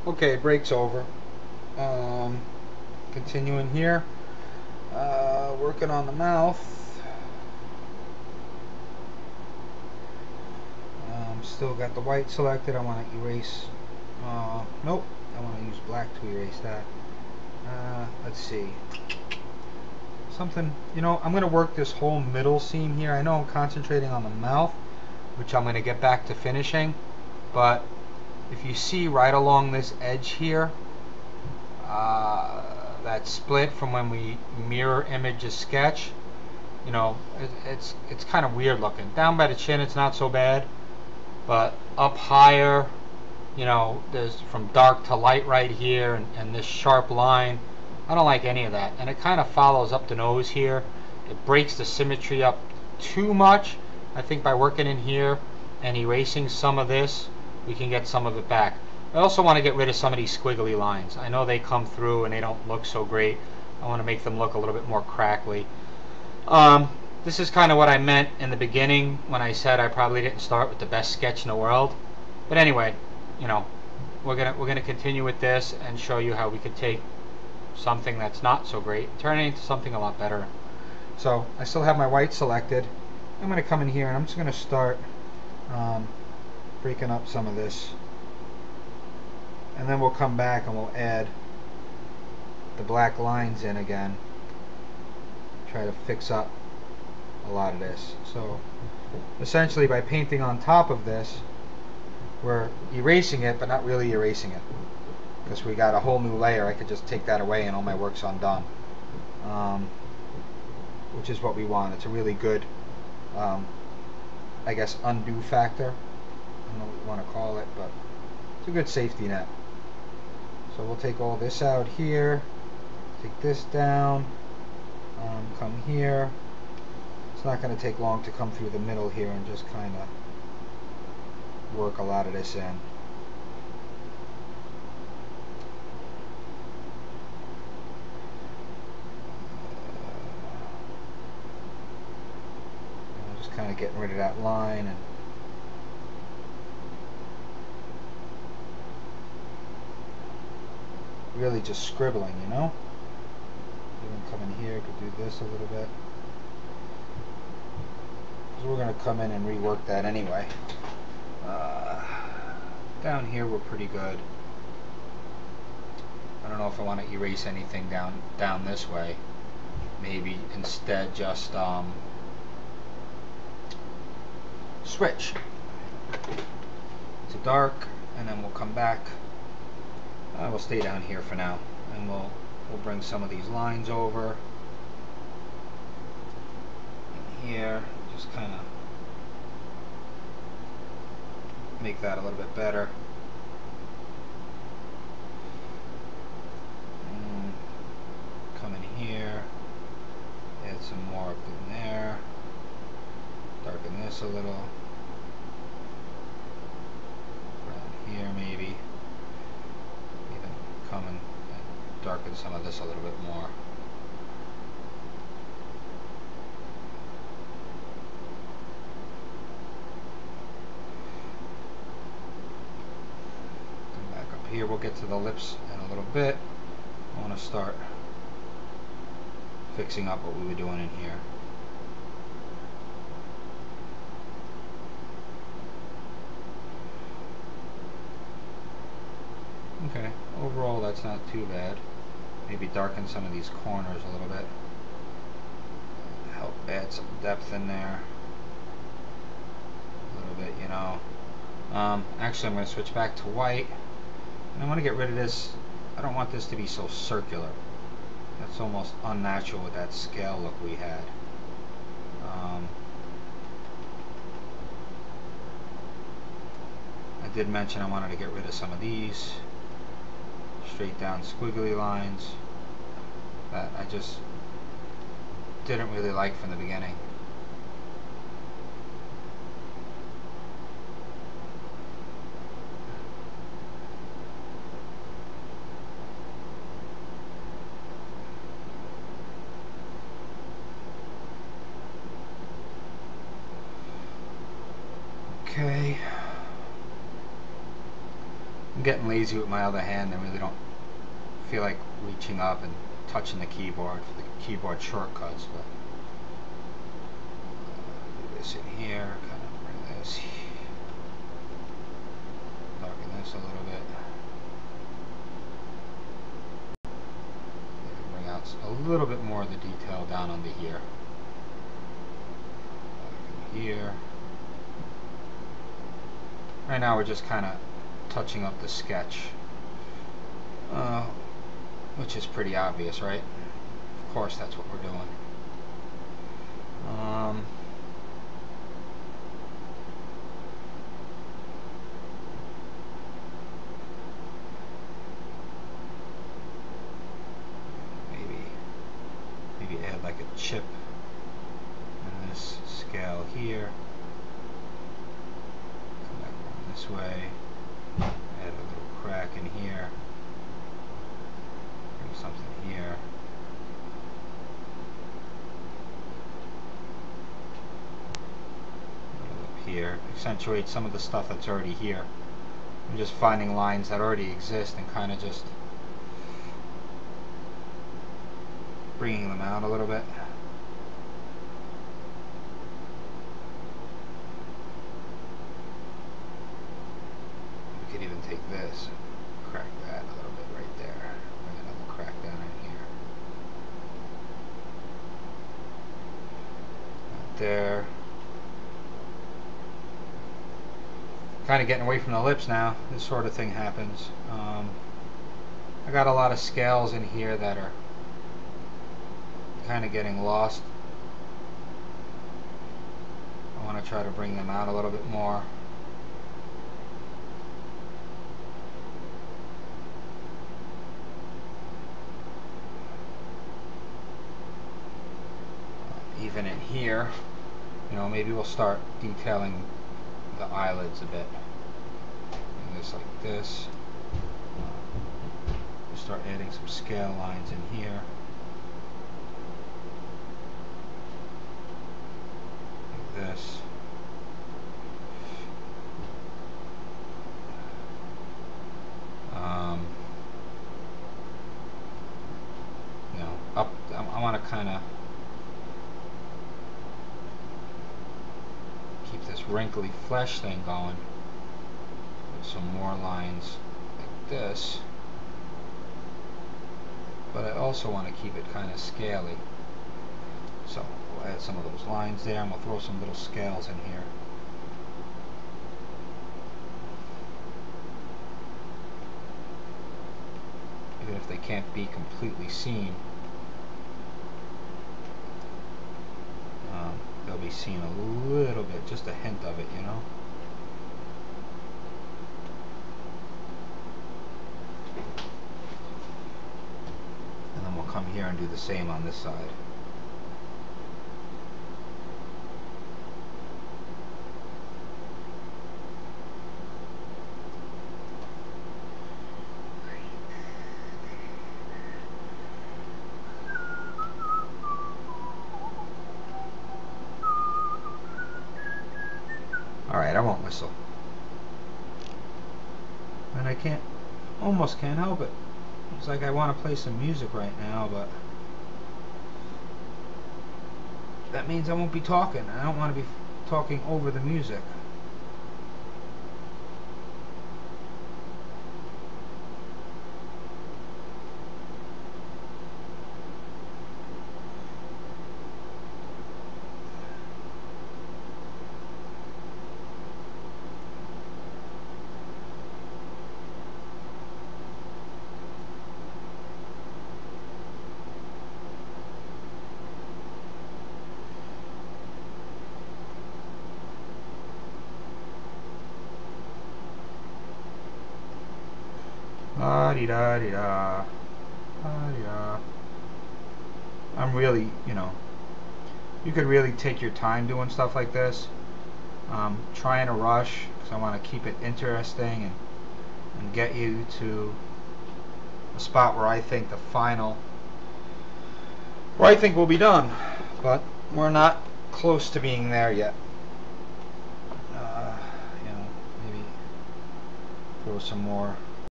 Okay, break's over. Continuing here. Working on the mouth. Still got the white selected. I want to erase. Nope. I want to use black to erase that. Let's see. Something, I'm going to work this whole middle seam here. I know I'm concentrating on the mouth, which I'm going to get back to finishing, but if you see right along this edge here, that split from when we mirror image a sketch, it's kind of weird looking. Down by the chin it's not so bad, but up higher, there's from dark to light right here, and this sharp line, I don't like any of that. And it kind of follows up the nose here. It breaks the symmetry up too much. I think by working in here and erasing some of this, we can get some of it back. I also want to get rid of some of these squiggly lines. I know they come through and they don't look so great. I want to make them look a little bit more crackly. This is kind of what I meant in the beginning when I said I probably didn't start with the best sketch in the world. But anyway, we're gonna continue with this and show you how we could take something that's not so great and turn it into something a lot better. So I still have my white selected. I'm gonna come in here and I'm just gonna start breaking up some of this, and then we'll come back and we'll add the black lines in again, try to fix up a lot of this. So essentially by painting on top of this, we're erasing it but not really erasing it, because we got a whole new layer. I could just take that away and all my work's undone, which is what we want. It's a really good I guess undo factor. I don't know what you want to call it, but it's a good safety net. So we'll take all this out here, take this down, come here. It's not going to take long to come through the middle here and just kind of work a lot of this in. Just kind of getting rid of that line and really just scribbling, Even come in here, could do this a little bit. Because we're going to come in and rework that anyway. Down here we're pretty good. I don't know if I want to erase anything down this way. Maybe instead just switch to dark, and then we'll come back. We'll stay down here for now, and we'll bring some of these lines over in here, just kind of make that a little bit better. And come in here, add some more up in there, darken this a little, around here maybe. Come and darken some of this a little bit more. Come back up here, we'll get to the lips in a little bit. I want to start fixing up what we were doing in here. Okay, overall that's not too bad. Maybe darken some of these corners a little bit. Help add some depth in there. A little bit, Actually, I'm going to switch back to white. And I want to get rid of this. I don't want this to be so circular. That's almost unnatural with that scale look we had. I did mention I wanted to get rid of some of these straight down squiggly lines that I just didn't really like from the beginning. Okay. getting lazy with my other hand. I really don't feel like reaching up and touching the keyboard for the keyboard shortcuts, but do this in here, kind of bring this, darken this a little bit, bring out a little bit more of the detail down under here. Here. Right now we're just kind of touching up the sketch, which is pretty obvious, right? Of course that's what we're doing. Maybe add like a chip in this scale here. Come back around this way. Add a little crack in here. Bring something here. A little up here. Accentuate some of the stuff that's already here. I'm just finding lines that already exist and kind of just bringing them out a little bit. We could even take this, crack that a little bit right there. Bring another crack down in here. Right there. Kind of getting away from the lips now. This sort of thing happens. I got a lot of scales in here that are kind of getting lost. I want to try to bring them out a little bit more. Even in here, you know, maybe we'll start detailing the eyelids a bit. And this like this. We'll start adding some scale lines in here. This. You know, up. I want to kind of keep this wrinkly flesh thing going. With some more lines like this, but I also want to keep it kind of scaly. So we'll add some of those lines there, and we'll throw some little scales in here. Even if they can't be completely seen, they'll be seen a little bit, just a hint of it, you know. And then we'll come here and do the same on this side. Alright, I won't whistle. And I almost can't help it. It's like I want to play some music right now, but that means I won't be talking. I don't want to be talking over the music. La-di-da-di-da. La-di-da. I'm really, you know, you could really take your time doing stuff like this. Trying to rush because I want to keep it interesting and get you to a spot where I think the final, where I think we'll be done, but we're not close to being there yet. You know, maybe throw some more